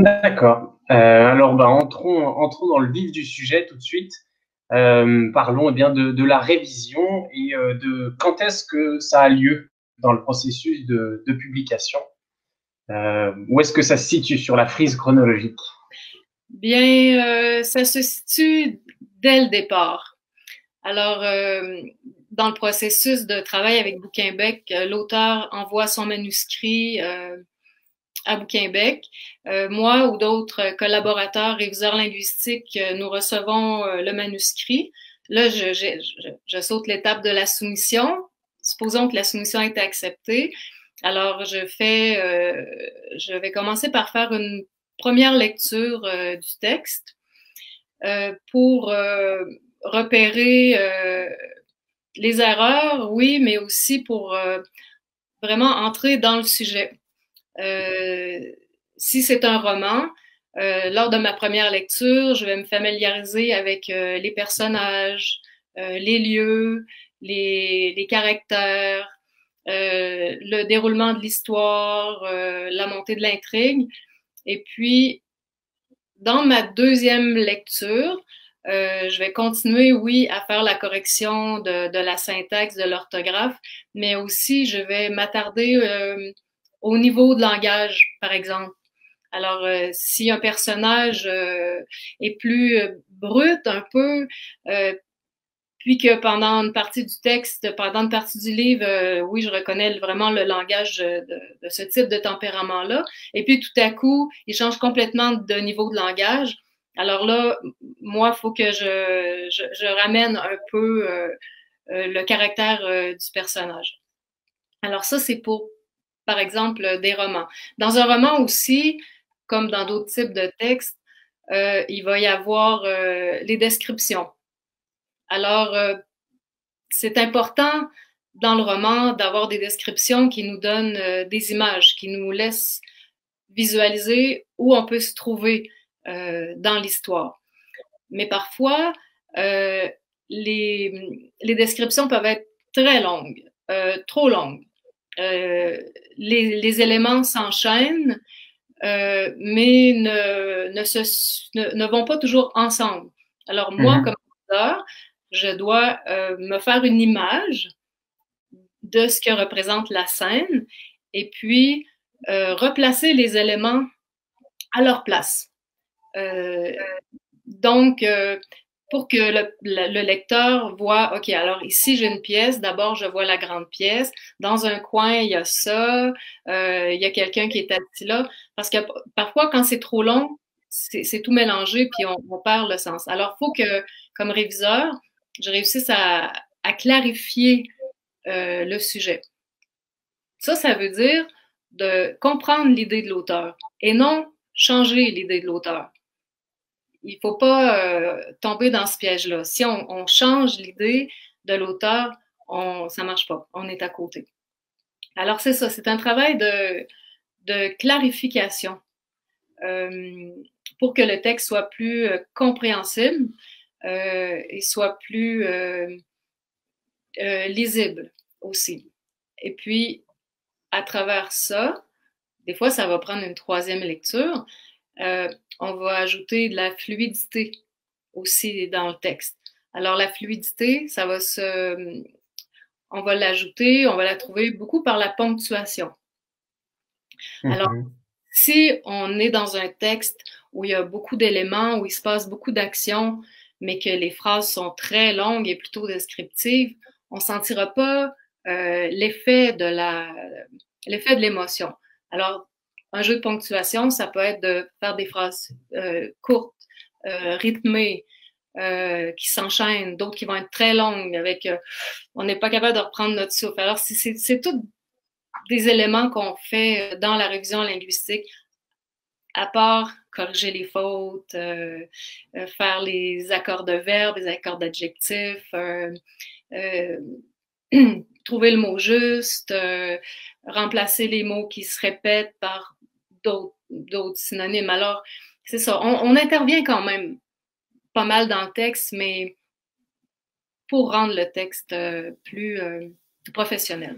D'accord. Alors, bah, entrons dans le vif du sujet tout de suite. Parlons eh bien de la révision et de quand est-ce que ça a lieu dans le processus de publication. Où est-ce que ça se situe sur la frise chronologique? Bien, ça se situe dès le départ. Alors, dans le processus de travail avec Bouquinbec, l'auteur envoie son manuscrit à Bouquinbec. Moi ou d'autres collaborateurs, réviseurs linguistiques, nous recevons le manuscrit. Là, je saute l'étape de la soumission. Supposons que la soumission a été acceptée. Alors, je vais commencer par faire une première lecture du texte pour repérer les erreurs, oui, mais aussi pour vraiment entrer dans le sujet. Euh, Si c'est un roman, lors de ma première lecture, je vais me familiariser avec les personnages, les lieux, les caractères, le déroulement de l'histoire, la montée de l'intrigue. Et puis, dans ma deuxième lecture, je vais continuer, oui, à faire la correction de la syntaxe, de l'orthographe, mais aussi je vais m'attarder au niveau de langage, par exemple. Alors, si un personnage est plus brut un peu, euh, puis que pendant une partie du texte, pendant une partie du livre, oui, je reconnais vraiment le langage de ce type de tempérament-là. Et puis tout à coup, il change complètement de niveau de langage. Alors là, moi, il faut que je ramène un peu le caractère du personnage. Alors ça, c'est pour, par exemple, des romans. Dans un roman aussi, comme dans d'autres types de textes, il va y avoir les descriptions. Alors, c'est important dans le roman d'avoir des descriptions qui nous donnent des images, qui nous laissent visualiser où on peut se trouver dans l'histoire. Mais parfois, euh, les descriptions peuvent être très longues, trop longues. Les éléments s'enchaînent, mais ne vont pas toujours ensemble. Alors moi, comme Mhm. auteur, je dois me faire une image de ce que représente la scène et puis replacer les éléments à leur place. Euh, donc, pour que le lecteur voit, OK, alors ici j'ai une pièce, d'abord je vois la grande pièce, dans un coin il y a ça, il y a quelqu'un qui est assis là, parce que parfois quand c'est trop long, c'est tout mélangé puis on perd le sens. Alors il faut que, comme réviseur, je réussisse à clarifier le sujet. Ça veut dire de comprendre l'idée de l'auteur et non changer l'idée de l'auteur. Il faut pas tomber dans ce piège-là. Si on change l'idée de l'auteur, ça marche pas. On est à côté. Alors c'est ça, c'est un travail de clarification euh, pour que le texte soit plus compréhensible et soit plus lisible aussi. Et puis, à travers ça, des fois, ça va prendre une troisième lecture. Euh, on va ajouter de la fluidité aussi dans le texte. Alors, la fluidité, on va l'ajouter, on va la trouver beaucoup par la ponctuation. Alors, Mhm. si on est dans un texte où il y a beaucoup d'éléments, où il se passe beaucoup d'actions, mais que les phrases sont très longues et plutôt descriptives, on ne sentira pas l'effet de l'émotion. Alors, un jeu de ponctuation, ça peut être de faire des phrases courtes, rythmées, qui s'enchaînent, d'autres qui vont être très longues, on n'est pas capable de reprendre notre souffle. Alors, c'est tout des éléments qu'on fait dans la révision linguistique, à part corriger les fautes, faire les accords de verbes, les accords d'adjectifs, euh, trouver le mot juste, remplacer les mots qui se répètent par d'autres synonymes. Alors, c'est ça, on intervient quand même pas mal dans le texte, mais pour rendre le texte plus professionnel.